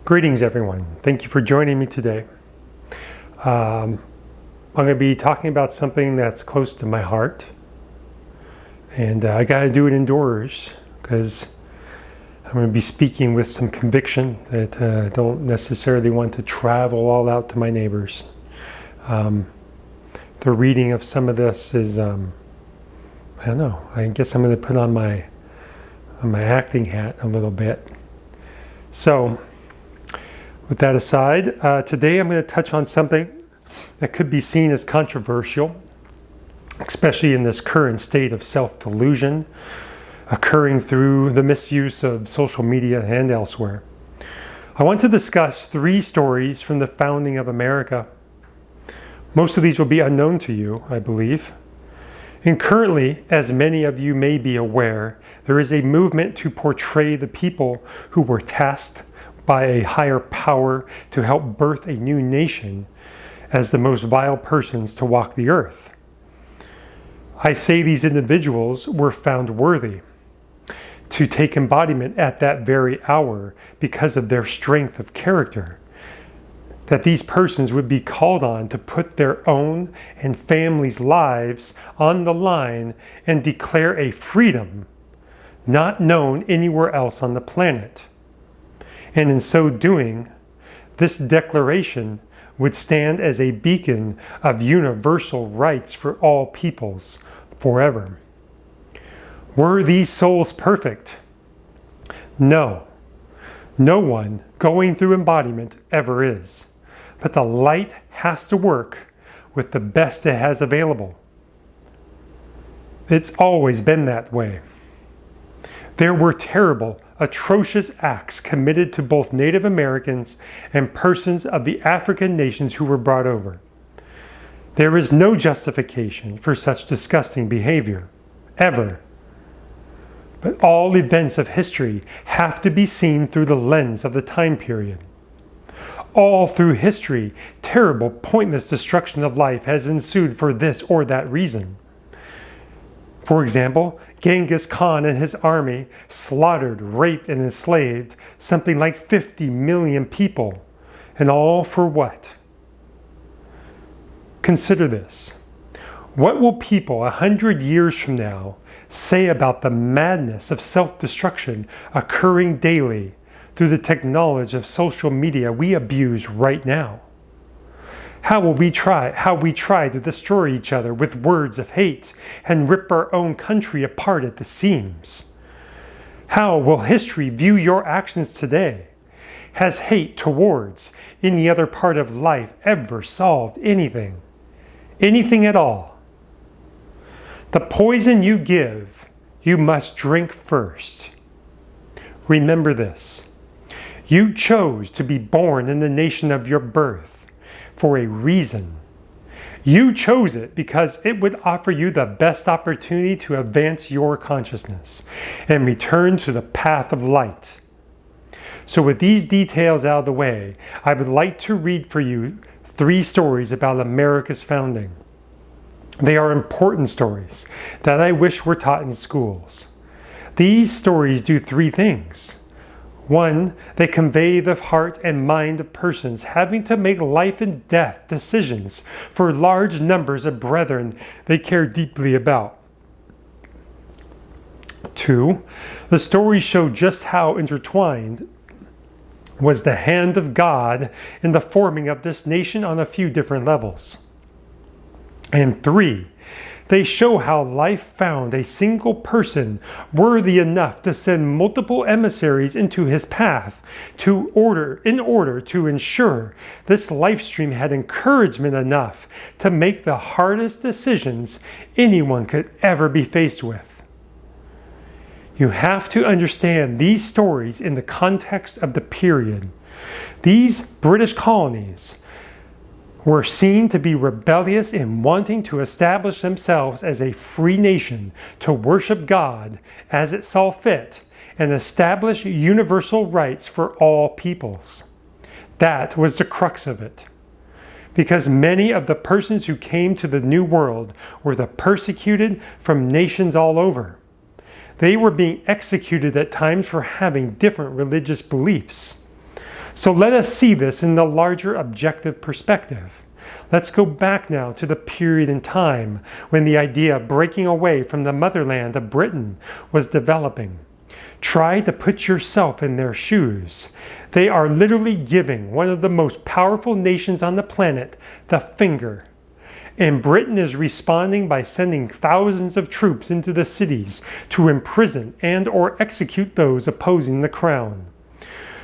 Greetings, everyone. Thank you for joining me today. I'm going to be talking about something that's close to my heart, and I got to do it indoors because I'm going to be speaking with some conviction that I don't necessarily want to travel all out to my neighbors. The reading of some of this is, I don't know, I guess I'm going to put on my acting hat a little bit. So, with that aside, today I'm going to touch on something that could be seen as controversial, especially in this current state of self-delusion occurring through the misuse of social media and elsewhere. I want to discuss 3 stories from the founding of America. Most of these will be unknown to you, I believe. And currently, as many of you may be aware, there is a movement to portray the people who were tasked by a higher power to help birth a new nation as the most vile persons to walk the earth. I say these individuals were found worthy to take embodiment at that very hour because of their strength of character, that these persons would be called on to put their own and families' lives on the line and declare a freedom not known anywhere else on the planet. And in so doing, this declaration would stand as a beacon of universal rights for all peoples forever. Were these souls perfect? No. No one going through embodiment ever is. But the light has to work with the best it has available. It's always been that way. There were terrible, atrocious acts committed to both Native Americans and persons of the African nations who were brought over. There is no justification for such disgusting behavior, ever. But all events of history have to be seen through the lens of the time period. All through history, terrible, pointless destruction of life has ensued for this or that reason. For example, Genghis Khan and his army slaughtered, raped, and enslaved something like 50 million people. And all for what? Consider this. What will people 100 years from now say about the madness of self-destruction occurring daily through the technology of social media we abuse right now? How we try to destroy each other with words of hate and rip our own country apart at the seams? How will history view your actions today? Has hate towards any other part of life ever solved anything? Anything at all? The poison you give, you must drink first. Remember this. You chose to be born in the nation of your birth for a reason. You chose it because it would offer you the best opportunity to advance your consciousness and return to the path of light. So with these details out of the way, I would like to read for you 3 stories about America's founding. They are important stories that I wish were taught in schools. These stories do 3 things. 1, they convey the heart and mind of persons having to make life and death decisions for large numbers of brethren they care deeply about. 2, the stories show just how intertwined was the hand of God in the forming of this nation on a few different levels. And 3, they show how life found a single person worthy enough to send multiple emissaries into his path in order to ensure this life stream had encouragement enough to make the hardest decisions anyone could ever be faced with. You have to understand these stories in the context of the period. These British colonies were seen to be rebellious in wanting to establish themselves as a free nation to worship God as it saw fit and establish universal rights for all peoples. That was the crux of it. Because many of the persons who came to the New World were the persecuted from nations all over. They were being executed at times for having different religious beliefs. So let us see this in the larger objective perspective. Let's go back now to the period in time when the idea of breaking away from the motherland of Britain was developing. Try to put yourself in their shoes. They are literally giving one of the most powerful nations on the planet the finger. And Britain is responding by sending thousands of troops into the cities to imprison and or execute those opposing the crown.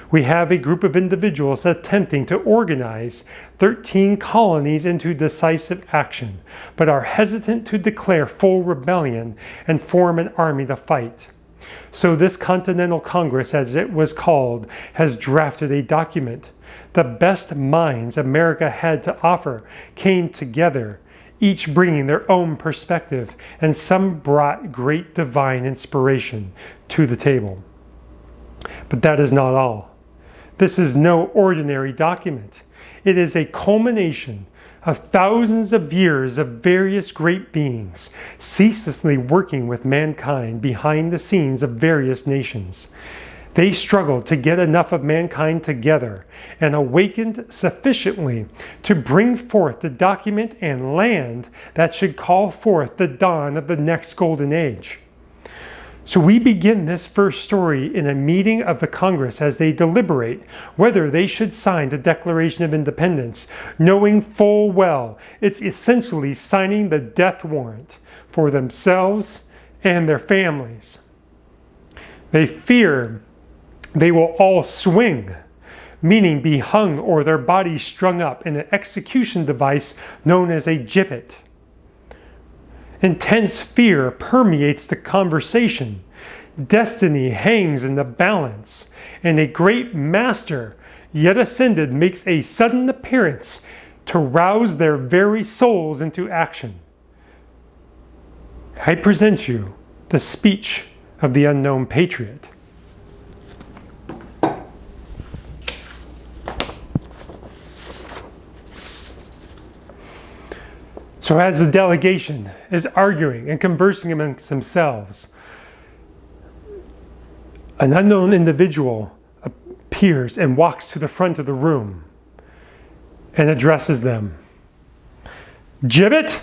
We have a group of individuals attempting to organize 13 colonies into decisive action, but are hesitant to declare full rebellion and form an army to fight. So this Continental Congress, as it was called, has drafted a document. The best minds America had to offer came together, each bringing their own perspective, and some brought great divine inspiration to the table. But that is not all. This is no ordinary document. It is a culmination of thousands of years of various great beings ceaselessly working with mankind behind the scenes of various nations. They struggled to get enough of mankind together and awakened sufficiently to bring forth the document and land that should call forth the dawn of the next golden age. So we begin this first story in a meeting of the Congress as they deliberate whether they should sign the Declaration of Independence, knowing full well it's essentially signing the death warrant for themselves and their families. They fear they will all swing, meaning be hung or their bodies strung up in an execution device known as a gibbet. Intense fear permeates the conversation. Destiny hangs in the balance, and a great master, yet ascended, makes a sudden appearance to rouse their very souls into action. I present you the speech of the unknown patriot. So as the delegation is arguing and conversing amongst themselves, an unknown individual appears and walks to the front of the room and addresses them. Gibbet?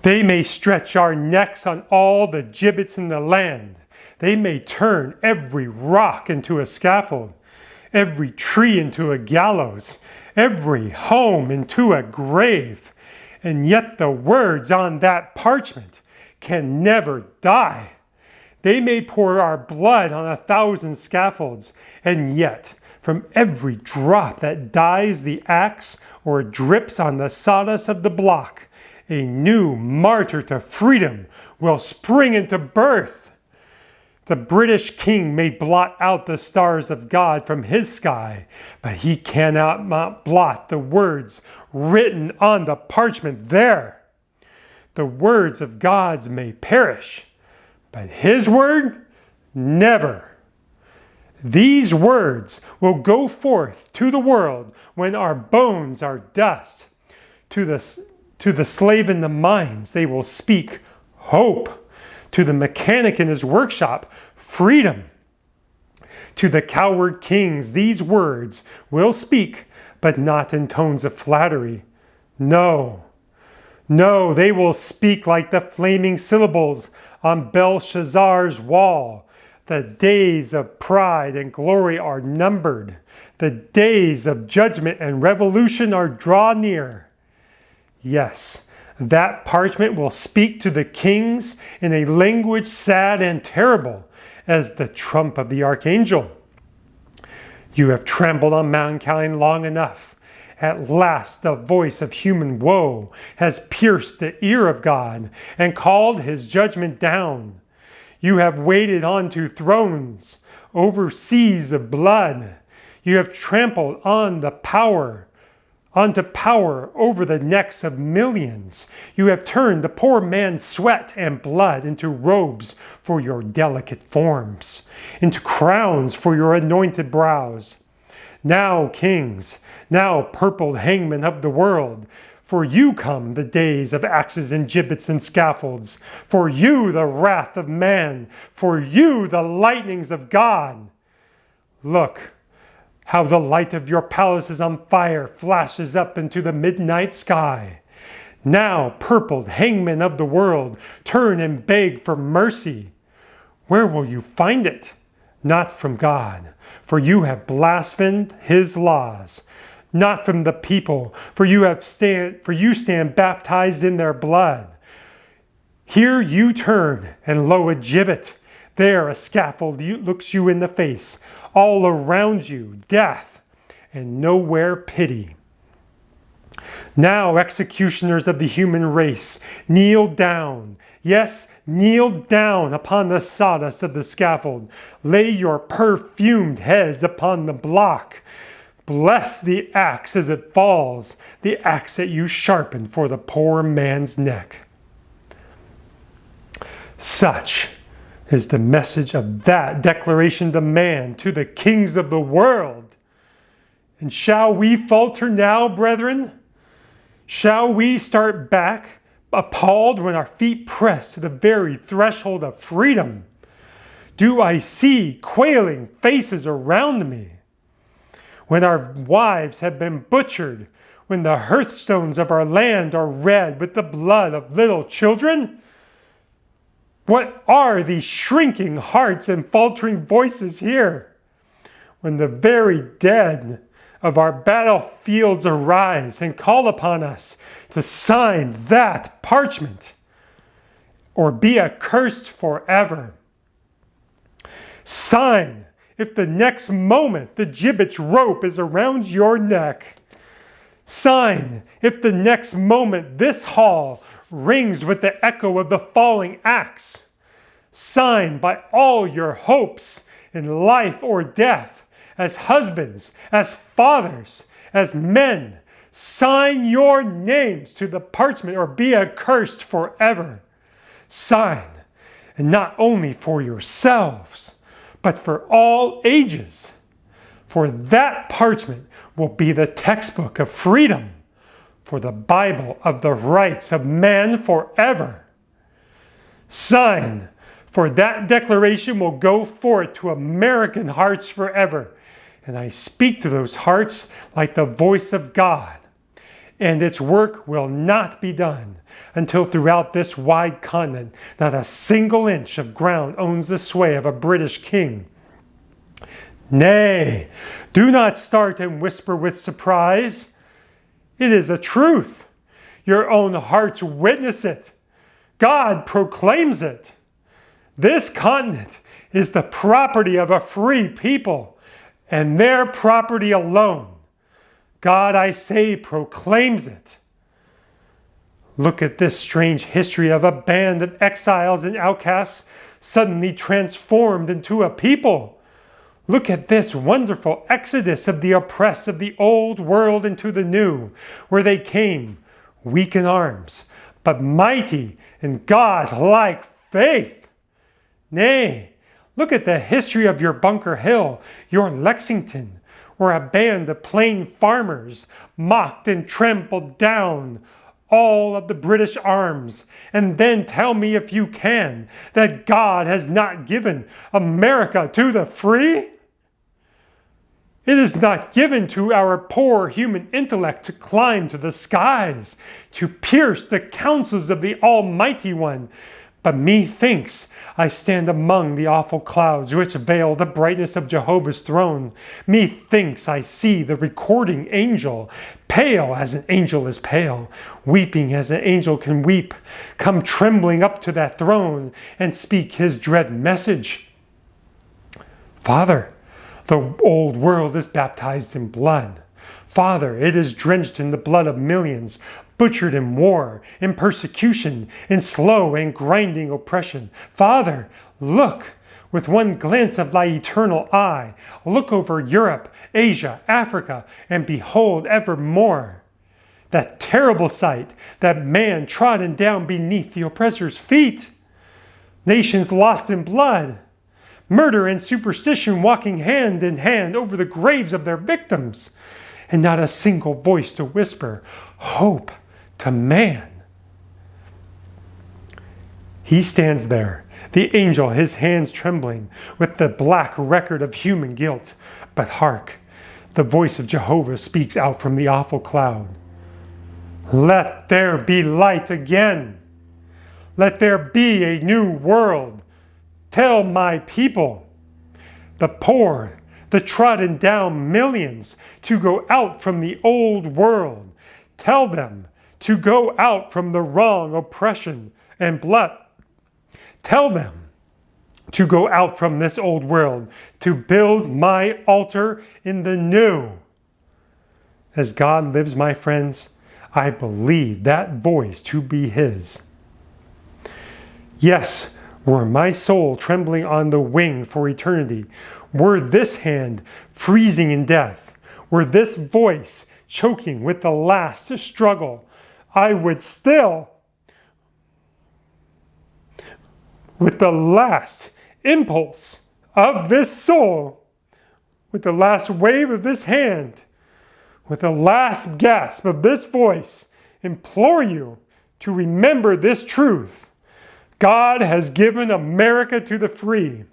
They may stretch our necks on all the gibbets in the land. They may turn every rock into a scaffold, every tree into a gallows, every home into a grave. And yet the words on that parchment can never die. They may pour our blood on 1,000 scaffolds, and yet from every drop that dyes the axe or drips on the sawdust of the block, a new martyr to freedom will spring into birth. The British king may blot out the stars of God from his sky, but he cannot blot the words written on the parchment there. The words of gods may perish, but his word, never. These words will go forth to the world when our bones are dust. To the slave in the mines, they will speak hope. To the mechanic in his workshop, freedom. To the coward kings, these words will speak, but not in tones of flattery. No, they will speak like the flaming syllables on Belshazzar's wall. The days of pride and glory are numbered. The days of judgment and revolution are draw near. Yes, that parchment will speak to the kings in a language sad and terrible as the trump of the archangel. You have trampled on mankind long enough. At last the voice of human woe has pierced the ear of God and called his judgment down. You have waited onto thrones over seas of blood. You have trampled onto power over the necks of millions. You have turned the poor man's sweat and blood into robes for your delicate forms, into crowns for your anointed brows. Now, kings, now purpled hangmen of the world, for you come the days of axes and gibbets and scaffolds, for you the wrath of man, for you the lightnings of God. Look, How the light of your palaces on fire flashes up into the midnight sky. Now, purpled hangman of the world, turn and beg for mercy. Where will you find it? Not from God, for you have blasphemed his laws. Not from the people, for you stand baptized in their blood. Here you turn, and lo, a gibbet. There a scaffold looks you in the face. All around you, death, and nowhere pity. Now, executioners of the human race, kneel down. Yes, kneel down upon the sawdust of the scaffold. Lay your perfumed heads upon the block. Bless the axe as it falls, the axe that you sharpen for the poor man's neck. Such is the message of that declaration to man, to the kings of the world. And shall we falter now, brethren? Shall we start back, appalled when our feet press to the very threshold of freedom? Do I see quailing faces around me? When our wives have been butchered, when the hearthstones of our land are red with the blood of little children? What are these shrinking hearts and faltering voices here? When the very dead of our battlefields arise and call upon us to sign that parchment or be accursed forever. Sign if the next moment the gibbet's rope is around your neck. Sign if the next moment this hall rings with the echo of the falling axe. Sign by all your hopes in life or death, as husbands, as fathers, as men. Sign your names to the parchment or be accursed forever. Sign, and not only for yourselves, but for all ages. For that parchment will be the textbook of freedom, for the Bible of the rights of man forever. Sign, for that declaration will go forth to American hearts forever. And I speak to those hearts like the voice of God. And its work will not be done until throughout this wide continent, not a single inch of ground owns the sway of a British king. Nay, do not start and whisper with surprise. It is a truth. Your own hearts witness it. God proclaims it. This continent is the property of a free people, and their property alone. God, I say, proclaims it. Look at this strange history of a band of exiles and outcasts suddenly transformed into a people. Look at this wonderful exodus of the oppressed of the old world into the new, where they came, weak in arms, but mighty in God-like faith. Nay, look at the history of your Bunker Hill, your Lexington, where a band of plain farmers mocked and trampled down all of the British arms. And then tell me, if you can, that God has not given America to the free? It is not given to our poor human intellect to climb to the skies, to pierce the counsels of the Almighty One. But methinks I stand among the awful clouds which veil the brightness of Jehovah's throne. Methinks I see the recording angel, pale as an angel is pale, weeping as an angel can weep, come trembling up to that throne and speak his dread message. Father, the old world is baptized in blood. Father, it is drenched in the blood of millions, butchered in war, in persecution, in slow and grinding oppression. Father, look with one glance of thy eternal eye. Look over Europe, Asia, Africa, and behold evermore that terrible sight, that man trodden down beneath the oppressor's feet. Nations lost in blood. Murder and superstition walking hand in hand over the graves of their victims. And not a single voice to whisper hope to man. He stands there, the angel, his hands trembling, with the black record of human guilt. But hark, the voice of Jehovah speaks out from the awful cloud. Let there be light again. Let there be a new world. Tell my people, the poor, the trodden down millions, to go out from the old world. Tell them to go out from the wrong, oppression, and blood. Tell them to go out from this old world, to build my altar in the new. As God lives, my friends, I believe that voice to be his. Yes, were my soul trembling on the wing for eternity, were this hand freezing in death, were this voice choking with the last struggle, I would still, with the last impulse of this soul, with the last wave of this hand, with the last gasp of this voice, implore you to remember this truth. God has given America to the free.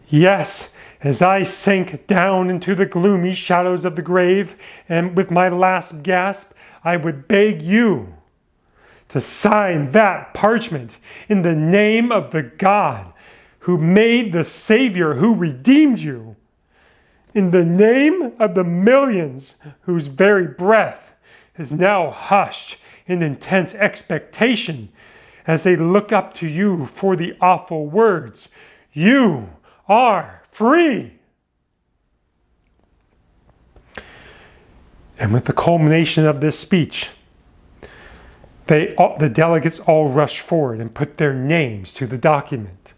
Yes, as I sank down into the gloomy shadows of the grave, and with my last gasp, I would beg you to sign that parchment in the name of the God who made the Savior, who redeemed you, in the name of the millions whose very breath is now hushed in intense expectation as they look up to you for the awful words, you are free. And with the culmination of this speech, the delegates all rushed forward and put their names to the document.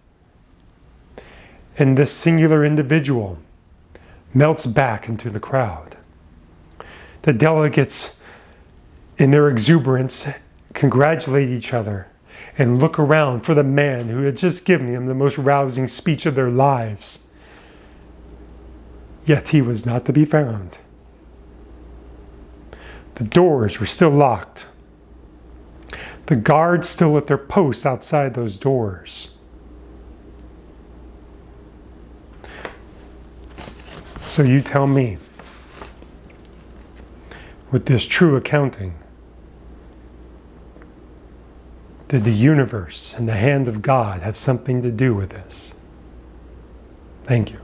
And this singular individual melts back into the crowd. The delegates, in their exuberance, congratulate each other and look around for the man who had just given them the most rousing speech of their lives. Yet he was not to be found. The doors were still locked. The guards still at their posts outside those doors. So you tell me, with this true accounting, did the universe and the hand of God have something to do with this? Thank you.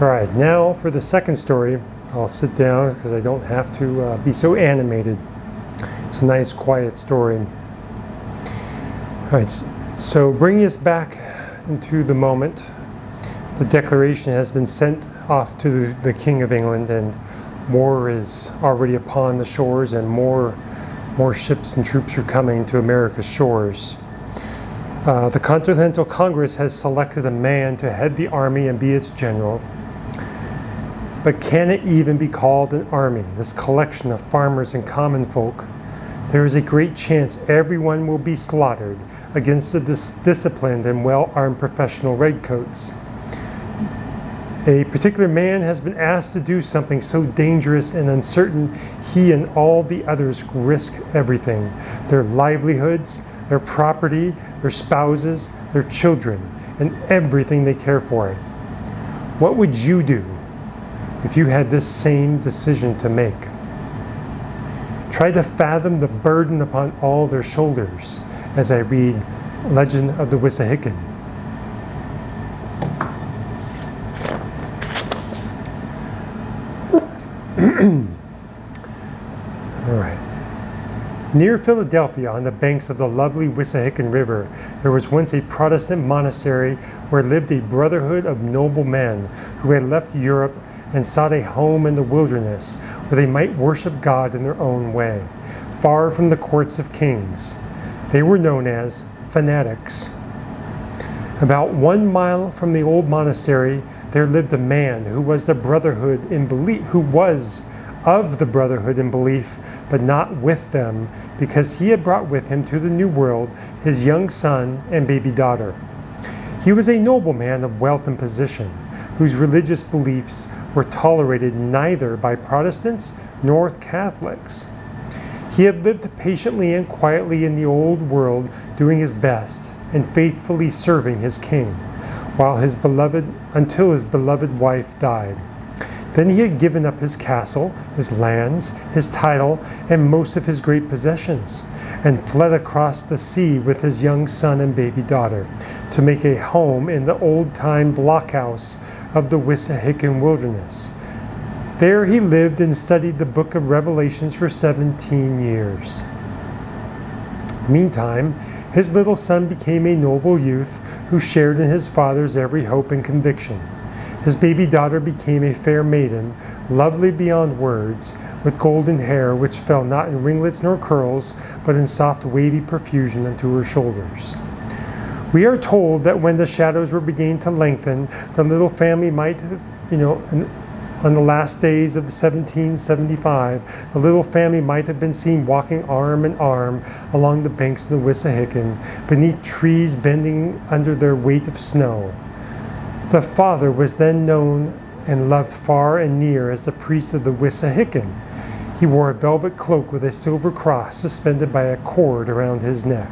All right, now for the second story. I'll sit down because I don't have to be so animated. It's a nice, quiet story. All right, so bringing us back into the moment, the declaration has been sent off to the King of England, and war is already upon the shores, and more ships and troops are coming to America's shores. The Continental Congress has selected a man to head the army and be its general. But can it even be called an army, this collection of farmers and common folk? There is a great chance everyone will be slaughtered against the disciplined and well-armed professional redcoats. A particular man has been asked to do something so dangerous and uncertain, he and all the others risk everything: their livelihoods, their property, their spouses, their children, and everything they care for. What would you do if you had this same decision to make? Try to fathom the burden upon all their shoulders as I read Legend of the Wissahickon. All right. Near Philadelphia, on the banks of the lovely Wissahickon River, there was once a Protestant monastery where lived a brotherhood of noble men who had left Europe and sought a home in the wilderness where they might worship God in their own way, far from the courts of kings. They were known as fanatics. About 1 mile from the old monastery, there lived a man who was of the brotherhood in belief, but not with them, because he had brought with him to the New World his young son and baby daughter. He was a nobleman of wealth and position, whose religious beliefs were tolerated neither by Protestants nor Catholics. He had lived patiently and quietly in the old world, doing his best and faithfully serving his king, until his beloved wife died. Then he had given up his castle, his lands, his title, and most of his great possessions, and fled across the sea with his young son and baby daughter to make a home in the old-time blockhouse of the Wissahickon wilderness. There he lived and studied the book of Revelations for 17 years. Meantime, his little son became a noble youth who shared in his father's every hope and conviction. His baby daughter became a fair maiden, lovely beyond words, with golden hair which fell not in ringlets nor curls, but in soft wavy profusion unto her shoulders. We are told that when the shadows were beginning to lengthen, the little family might have, on the last days of 1775, the little family might have been seen walking arm in arm along the banks of the Wissahickon, beneath trees bending under their weight of snow. The father was then known and loved far and near as the priest of the Wissahickon. He wore a velvet cloak with a silver cross suspended by a cord around his neck.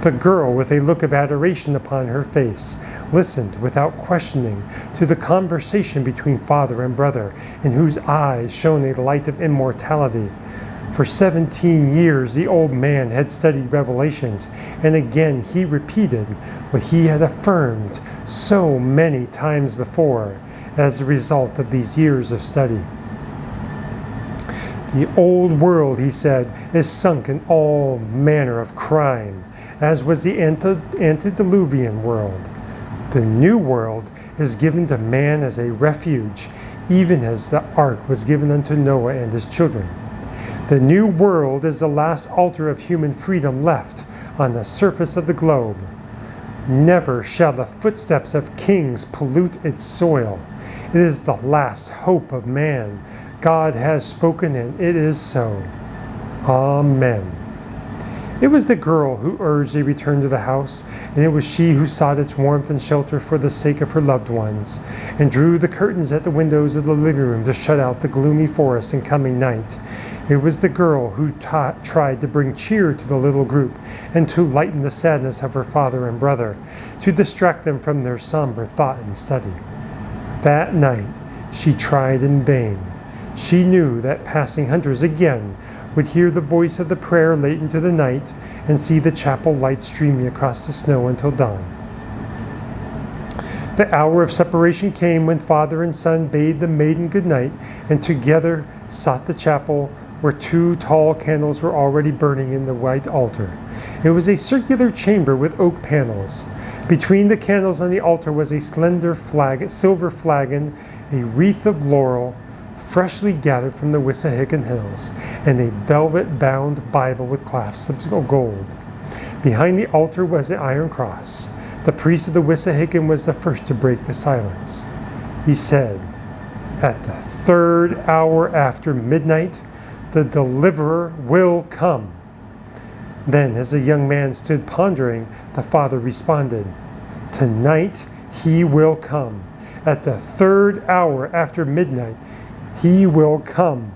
The girl, with a look of adoration upon her face, listened without questioning to the conversation between father and brother, in whose eyes shone a light of immortality. For 17 years the old man had studied Revelations, and again he repeated what he had affirmed so many times before as a result of these years of study. The old world, he said, is sunk in all manner of crime, as was the antediluvian world. The new world is given to man as a refuge, even as the ark was given unto Noah and his children. The new world is the last altar of human freedom left on the surface of the globe. Never shall the footsteps of kings pollute its soil. It is the last hope of man. God has spoken, and it is so. Amen. It was the girl who urged a return to the house, and it was she who sought its warmth and shelter for the sake of her loved ones, and drew the curtains at the windows of the living room to shut out the gloomy forest and coming night. It was the girl who tried to bring cheer to the little group, and to lighten the sadness of her father and brother, to distract them from their somber thought and study. That night she tried in vain. She knew that passing hunters again would hear the voice of the prayer late into the night, and see the chapel light streaming across the snow until dawn. The hour of separation came when father and son bade the maiden good night, and together sought the chapel, where 2 tall candles were already burning in the white altar. It was a circular chamber with oak panels. Between the candles on the altar was a slender silver flagon, a wreath of laurel, freshly gathered from the Wissahickon hills, and a velvet-bound Bible with clasps of gold. Behind the altar was an iron cross. The priest of the Wissahickon was the first to break the silence. He said, "At the 3rd hour after midnight, the deliverer will come." Then, as the young man stood pondering, the father responded, "Tonight he will come. At the 3rd hour after midnight, he will come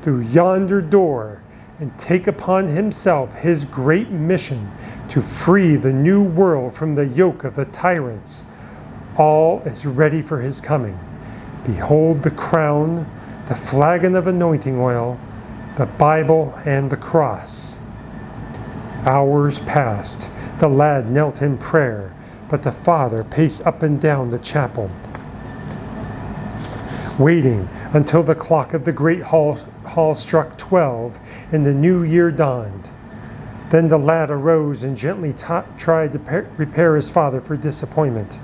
through yonder door and take upon himself his great mission to free the new world from the yoke of the tyrants. All is ready for his coming. Behold the crown, the flagon of anointing oil, the Bible, and the cross." Hours passed. The lad knelt in prayer, but the father paced up and down the chapel, waiting until the clock of the great hall struck 12 and the new year dawned. Then the lad arose and gently tried to prepare his father for disappointment.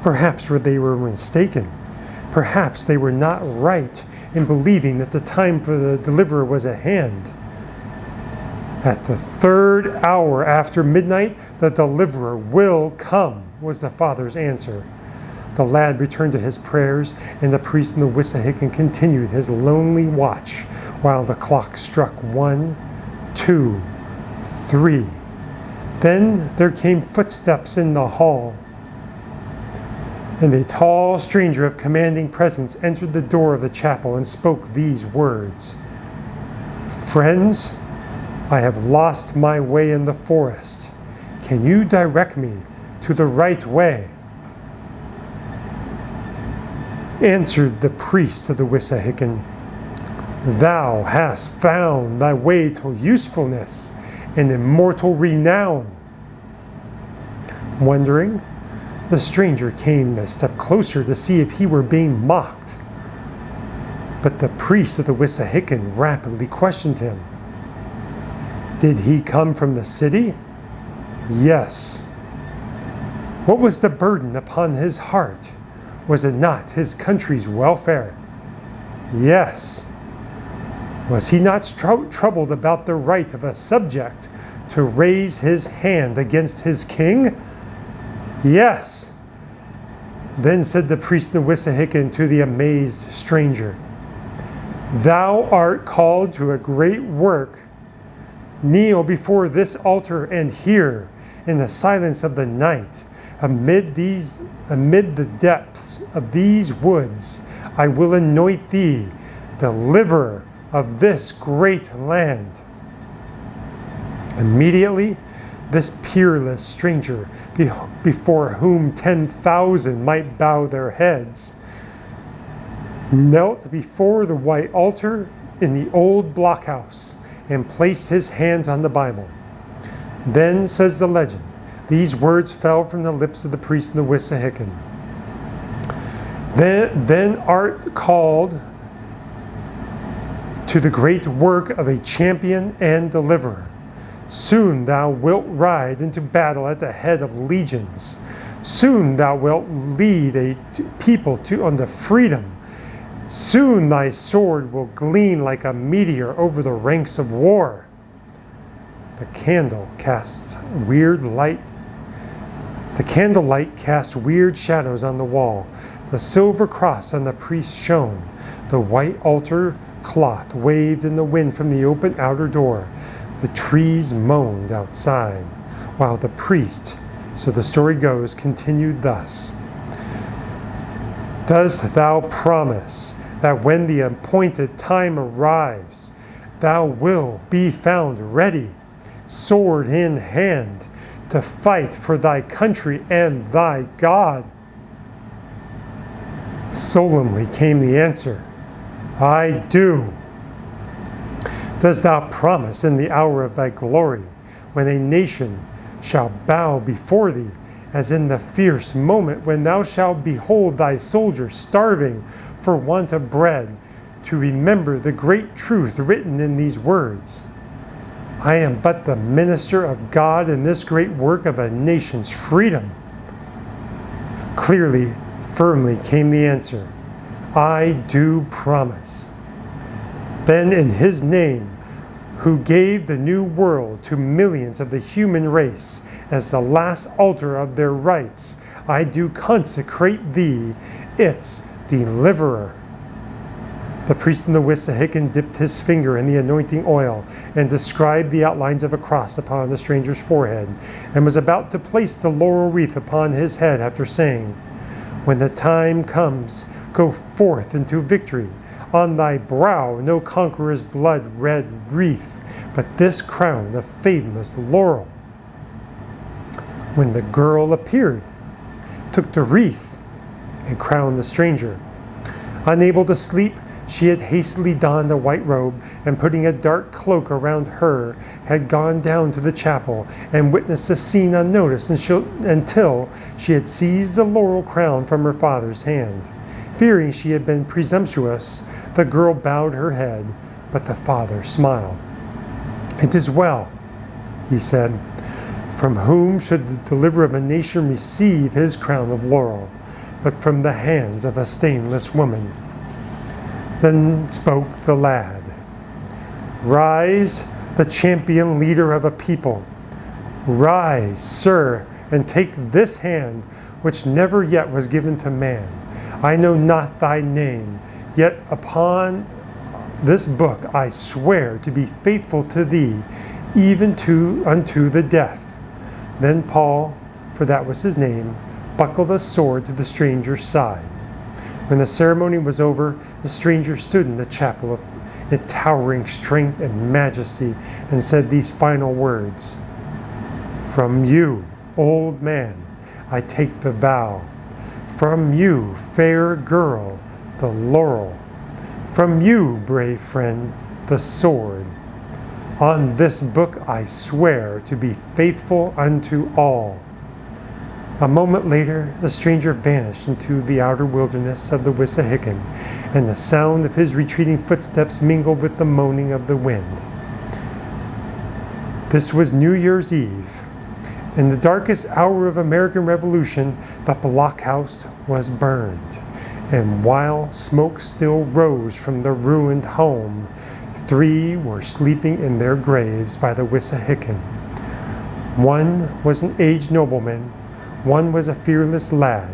Perhaps they were mistaken. Perhaps they were not right in believing that the time for the deliverer was at hand. "At the 3rd hour after midnight, the deliverer will come," was the father's answer. The lad returned to his prayers, and the priest in the Wissahickon continued his lonely watch while the clock struck 1, 2, 3. Then there came footsteps in the hall. And a tall stranger of commanding presence entered the door of the chapel and spoke these words: "Friends, I have lost my way in the forest. Can you direct me to the right way?" Answered the priest of the Wissahickon, "Thou hast found thy way to usefulness and immortal renown." Wondering, the stranger came a step closer to see if he were being mocked. But the priest of the Wissahickon rapidly questioned him. Did he come from the city? Yes. What was the burden upon his heart? Was it not his country's welfare? Yes. Was he not troubled about the right of a subject to raise his hand against his king? Yes. Then said the priest of the Wissahickon to the amazed stranger, "Thou art called to a great work. Kneel before this altar and hear, in the silence of the night, amid the depths of these woods, I will anoint thee deliverer of this great land." Immediately, this peerless stranger, before whom 10,000 might bow their heads, knelt before the white altar in the old blockhouse and placed his hands on the Bible. Then, says the legend, these words fell from the lips of the priest in the Wissahickon. Then art called to the great work of a champion and deliverer. Soon thou wilt ride into battle at the head of legions. Soon thou wilt lead a people unto freedom. Soon thy sword will gleam like a meteor over the ranks of war. The candlelight casts weird shadows on the wall. The silver cross on the priest shone. The white altar cloth waved in the wind from the open outer door. The trees moaned outside, while the priest, so the story goes, continued thus: "Dost thou promise that when the appointed time arrives, thou wilt be found ready, sword in hand, to fight for thy country and thy God?" Solemnly came the answer, "I do." Dost thou promise in the hour of thy glory, when a nation shall bow before thee, as in the fierce moment when thou shalt behold thy soldiers starving for want of bread, to remember the great truth written in these words: "I am but the minister of God in this great work of a nation's freedom"? Clearly, firmly came the answer, "I do promise." Then in his name, who gave the new world to millions of the human race as the last altar of their rights, I do consecrate thee, its deliverer. The priest in the Wissahickon dipped his finger in the anointing oil and described the outlines of a cross upon the stranger's forehead, and was about to place the laurel wreath upon his head after saying, "When the time comes, go forth into victory. On thy brow no conqueror's blood-red wreath, but this crown of fadeless laurel." When the girl appeared, took the wreath, and crowned the stranger. Unable to sleep, she had hastily donned a white robe, and putting a dark cloak around her, had gone down to the chapel and witnessed the scene unnoticed until she had seized the laurel crown from her father's hand. Fearing she had been presumptuous, the girl bowed her head, but the father smiled. "It is well," he said. "From whom should the deliverer of a nation receive his crown of laurel, but from the hands of a stainless woman?" Then spoke the lad, "Rise, the champion leader of a people. Rise, sir, and take this hand, which never yet was given to man. I know not thy name, yet upon this book I swear to be faithful to thee, even unto the death." Then Paul, for that was his name, buckled a sword to the stranger's side. When the ceremony was over, the stranger stood in the chapel in towering strength and majesty and said these final words: "From you, old man, I take the vow. From you, fair girl, the laurel. From you, brave friend, the sword. On this book I swear to be faithful unto all." A moment later, the stranger vanished into the outer wilderness of the Wissahickon, and the sound of his retreating footsteps mingled with the moaning of the wind. This was New Year's Eve. In the darkest hour of American Revolution, the blockhouse was burned, and while smoke still rose from the ruined home, 3 were sleeping in their graves by the Wissahickon. One was an aged nobleman, one was a fearless lad,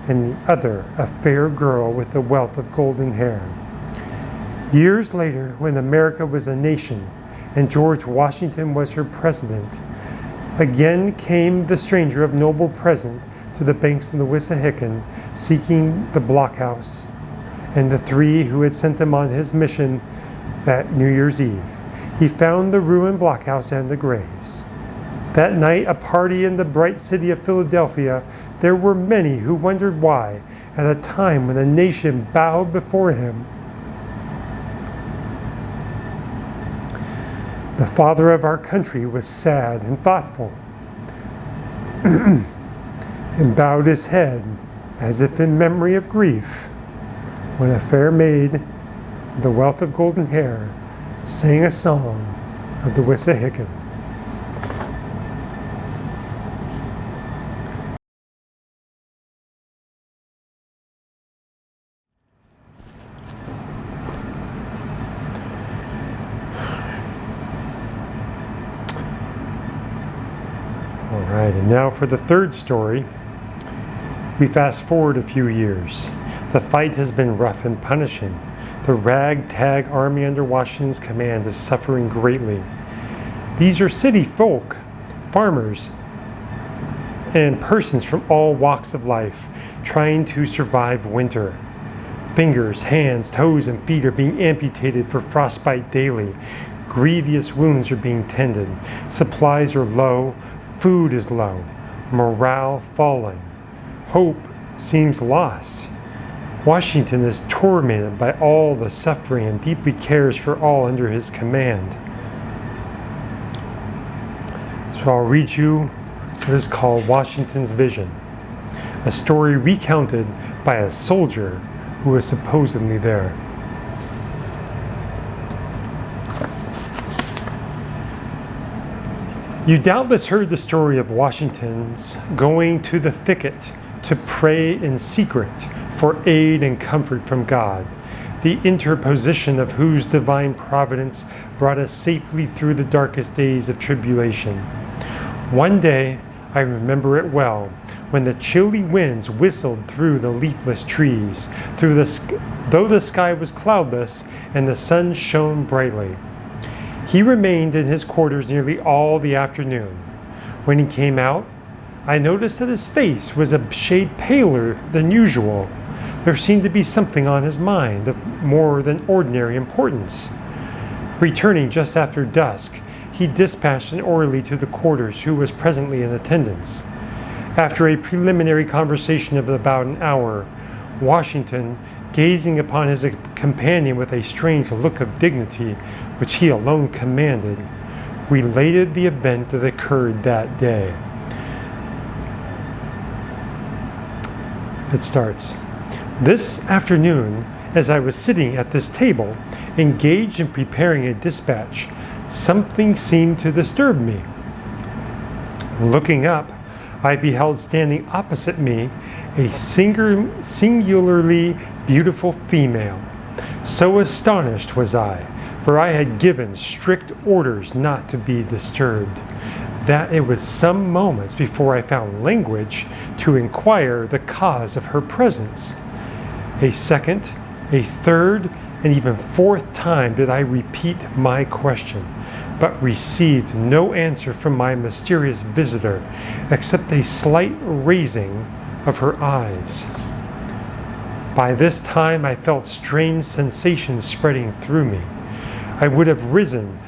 and the other a fair girl with a wealth of golden hair. Years later, when America was a nation and George Washington was her president, again came the stranger of noble present to the banks of the Wissahickon, seeking the blockhouse, and the 3 who had sent him on his mission that New Year's Eve. He found the ruined blockhouse and the graves. That night, a party in the bright city of Philadelphia, there were many who wondered why, at a time when the nation bowed before him, the father of our country was sad and thoughtful, and bowed his head as if in memory of grief, when a fair maid, with the wealth of golden hair, sang a song of the Wissahickon. Alright, and now for the third story. We fast forward a few years. The fight has been rough and punishing. The ragtag army under Washington's command is suffering greatly. These are city folk, farmers, and persons from all walks of life trying to survive winter. Fingers, hands, toes, and feet are being amputated for frostbite daily. Grievous wounds are being tended. Supplies are low. Food is low. Morale falling. Hope seems lost. Washington is tormented by all the suffering and deeply cares for all under his command. So I'll read you what is called Washington's Vision, a story recounted by a soldier who was supposedly there. You doubtless heard the story of Washington's going to the thicket to pray in secret for aid and comfort from God, the interposition of whose divine providence brought us safely through the darkest days of tribulation. One day, I remember it well, when the chilly winds whistled through the leafless trees, though the sky was cloudless and the sun shone brightly. He remained in his quarters nearly all the afternoon. When he came out, I noticed that his face was a shade paler than usual. There seemed to be something on his mind of more than ordinary importance. Returning just after dusk, he dispatched an orderly to the quarters who was presently in attendance. After a preliminary conversation of about an hour, Washington, gazing upon his companion with a strange look of dignity, which he alone commanded, related the event that occurred that day. It starts, "This afternoon, as I was sitting at this table, engaged in preparing a dispatch, something seemed to disturb me. Looking up, I beheld standing opposite me a singularly beautiful female. So astonished was I, for I had given strict orders not to be disturbed, that it was some moments before I found language to inquire the cause of her presence. A second, a third, and even 4th time did I repeat my question, but received no answer from my mysterious visitor, except a slight raising of her eyes. By this time I felt strange sensations spreading through me. I would have risen,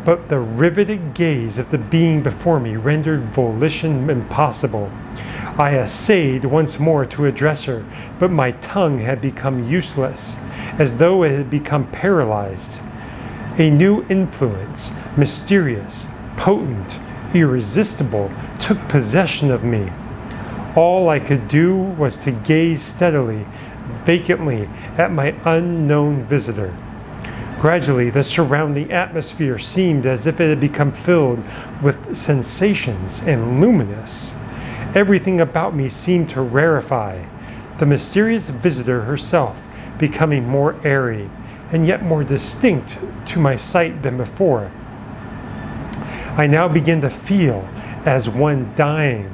but the riveted gaze of the being before me rendered volition impossible. I essayed once more to address her, but my tongue had become useless, as though it had become paralyzed. A new influence, mysterious, potent, irresistible, took possession of me. All I could do was to gaze steadily, vacantly at my unknown visitor. Gradually, the surrounding atmosphere seemed as if it had become filled with sensations and luminous. Everything about me seemed to rarefy, the mysterious visitor herself becoming more airy and yet more distinct to my sight than before. I now began to feel as one dying,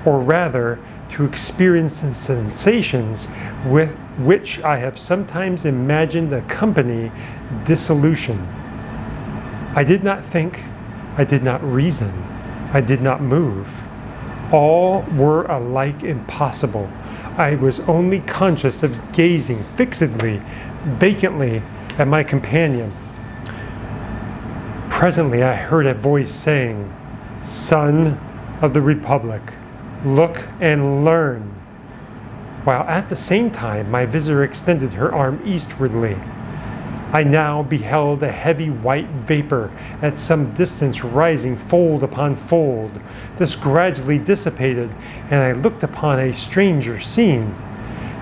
or rather to experience the sensations with which I have sometimes imagined accompany dissolution. I did not think, I did not reason, I did not move. All were alike impossible. I was only conscious of gazing fixedly, vacantly at my companion. Presently I heard a voice saying, "Son of the Republic, look and learn," while at the same time my visitor extended her arm eastwardly. I now beheld a heavy white vapor at some distance rising fold upon fold. This gradually dissipated, and I looked upon a stranger scene.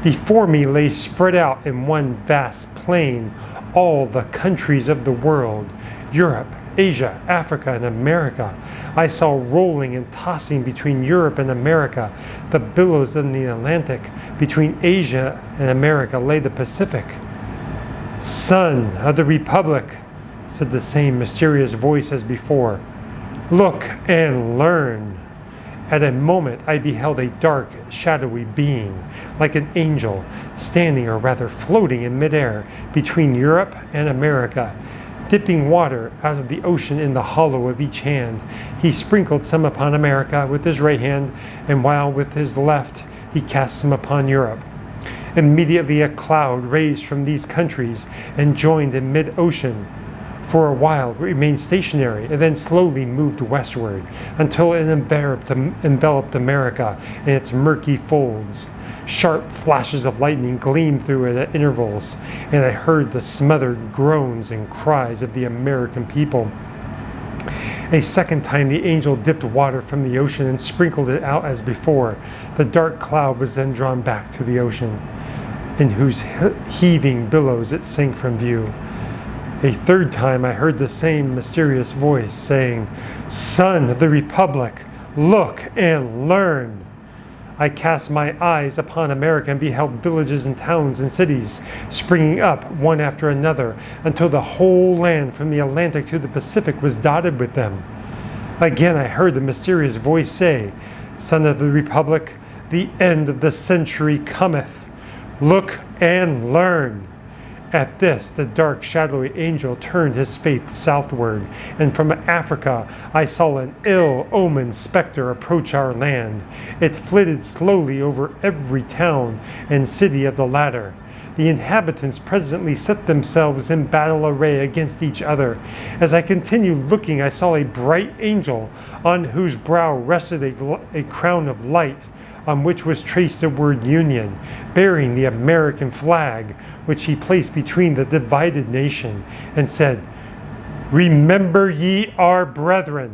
Before me lay spread out in one vast plain all the countries of the world, Europe, Asia, Africa, and America. I saw rolling and tossing between Europe and America the billows in the Atlantic. Between Asia and America lay the Pacific. "Son of the Republic," said the same mysterious voice as before, "look and learn." At a moment I beheld a dark, shadowy being, like an angel, standing or rather floating in midair between Europe and America. Dipping water out of the ocean in the hollow of each hand, he sprinkled some upon America with his right hand, and while with his left he cast some upon Europe. Immediately a cloud raised from these countries and joined in mid-ocean. For a while it remained stationary and then slowly moved westward until it enveloped America in its murky folds. Sharp flashes of lightning gleamed through it at intervals, and I heard the smothered groans and cries of the American people. A second time the angel dipped water from the ocean and sprinkled it out as before. The dark cloud was then drawn back to the ocean, in whose heaving billows it sank from view. A third time I heard the same mysterious voice saying, "Son of the Republic, look and learn." I cast my eyes upon America and beheld villages and towns and cities springing up one after another until the whole land from the Atlantic to the Pacific was dotted with them. Again I heard the mysterious voice say, "Son of the Republic, the end of the century cometh. Look and learn." At this, the dark, shadowy angel turned his face southward, and from Africa I saw an ill-omened specter approach our land. It flitted slowly over every town and city of the latter. The inhabitants presently set themselves in battle array against each other. As I continued looking, I saw a bright angel on whose brow rested a crown of light, on which was traced the word Union, bearing the American flag, which he placed between the divided nation, and said, "Remember ye our brethren."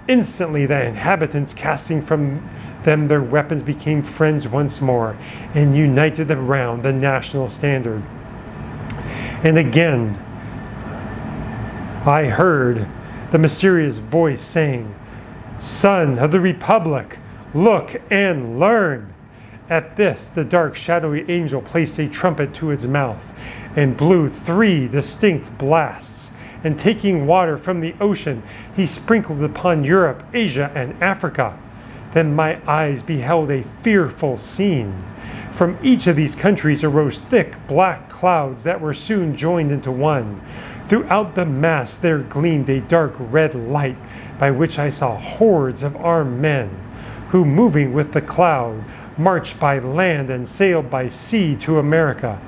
Instantly the inhabitants, casting from them their weapons, became friends once more, and united around the national standard. And again I heard the mysterious voice saying, "Son of the Republic, look and learn." At this, the dark, shadowy angel placed a trumpet to its mouth and blew 3 distinct blasts. And taking water from the ocean, he sprinkled it upon Europe, Asia, and Africa. Then my eyes beheld a fearful scene. From each of these countries arose thick, black clouds that were soon joined into one. Throughout the mass there gleamed a dark red light, by which I saw hordes of armed men, who, moving with the cloud, marched by land and sailed by sea to America.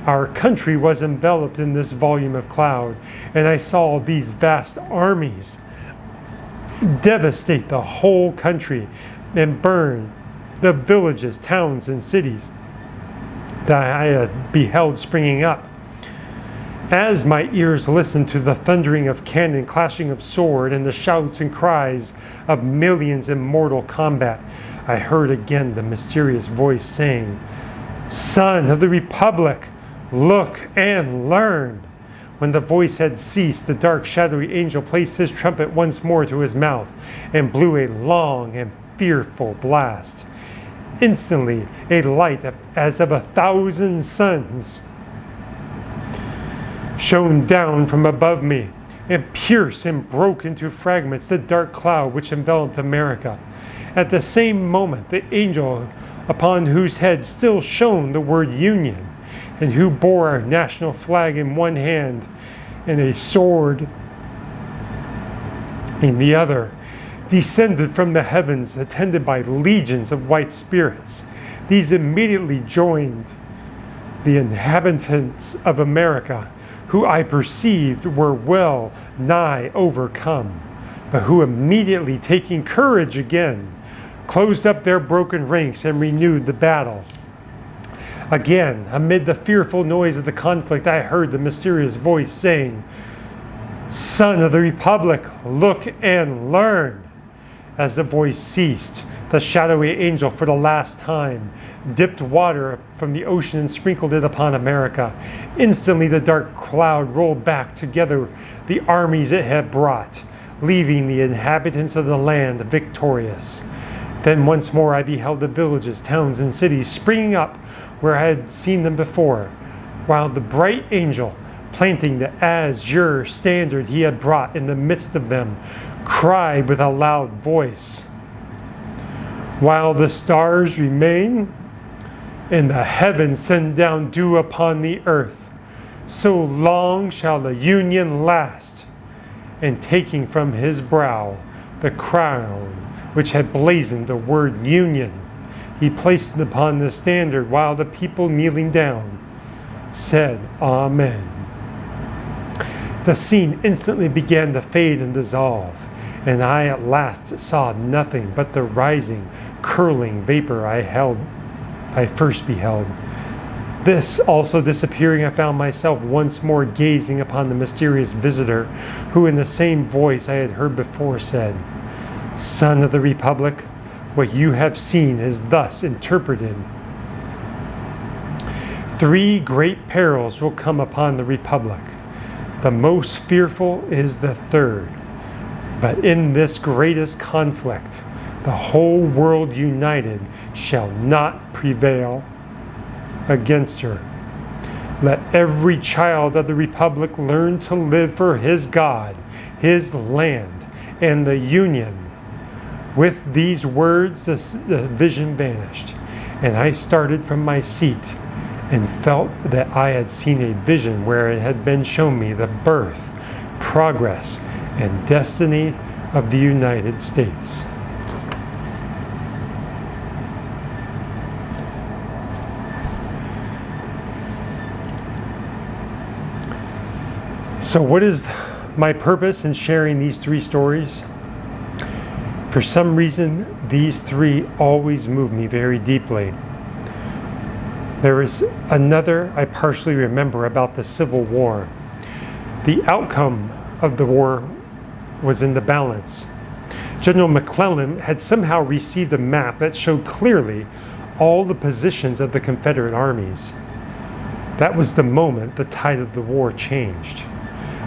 Our country was enveloped in this volume of cloud, and I saw these vast armies devastate the whole country and burn the villages, towns, and cities that I had beheld springing up. As my ears listened to the thundering of cannon, clashing of sword, and the shouts and cries of millions in mortal combat, I heard again the mysterious voice saying, "Son of the Republic, look and learn." When the voice had ceased, the dark, shadowy angel placed his trumpet once more to his mouth and blew a long and fearful blast. Instantly, a light as of 1,000 suns shone down from above me and pierced and broke into fragments the dark cloud which enveloped America. At the same moment, the angel upon whose head still shone the word Union, and who bore our national flag in one hand and a sword in the other, descended from the heavens attended by legions of white spirits. These immediately joined the inhabitants of America, who I perceived were well nigh overcome, but who immediately taking courage again, closed up their broken ranks and renewed the battle. Again, amid the fearful noise of the conflict, I heard the mysterious voice saying, "Son of the Republic, look and learn." As the voice ceased, the shadowy angel for the last time dipped water from the ocean and sprinkled it upon America. Instantly the dark cloud rolled back together the armies it had brought, leaving the inhabitants of the land victorious. Then once more I beheld the villages, towns, and cities springing up where I had seen them before, while the bright angel, planting the azure standard he had brought in the midst of them, cried with a loud voice, "While the stars remain and the heavens send down dew upon the earth, so long shall the Union last." And taking from his brow the crown which had blazoned the word Union, he placed it upon the standard, while the people kneeling down said, "Amen." The scene instantly began to fade and dissolve, and I at last saw nothing but the rising, curling vapor I first beheld. This also disappearing, I found myself once more gazing upon the mysterious visitor, who in the same voice I had heard before said, "Son of the Republic, what you have seen is thus interpreted. 3 great perils will come upon the Republic. The most fearful is the 3rd. But in this greatest conflict, the whole world united shall not prevail against her. Let every child of the Republic learn to live for his God, his land, and the Union." With these words, the vision vanished, and I started from my seat and felt that I had seen a vision where it had been shown me the birth, progress, and destiny of the United States. So what is my purpose in sharing these 3 stories? For some reason, these 3 always move me very deeply. There is another I partially remember about the Civil War. The outcome of the war was in the balance. General McClellan had somehow received a map that showed clearly all the positions of the Confederate armies. That was the moment the tide of the war changed.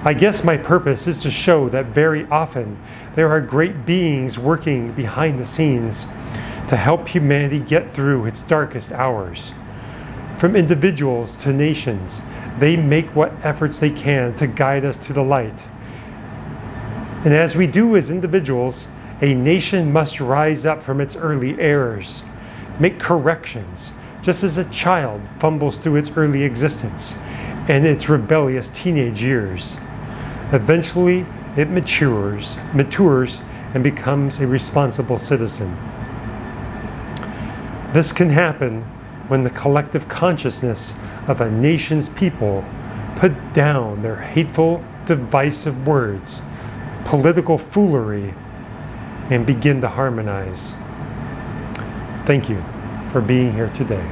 I guess my purpose is to show that very often there are great beings working behind the scenes to help humanity get through its darkest hours. From individuals to nations, they make what efforts they can to guide us to the light. And as we do as individuals, a nation must rise up from its early errors, make corrections, just as a child fumbles through its early existence and its rebellious teenage years. Eventually, it matures and becomes a responsible citizen. This can happen when the collective consciousness of a nation's people put down their hateful, divisive words, political foolery, and begin to harmonize. Thank you for being here today.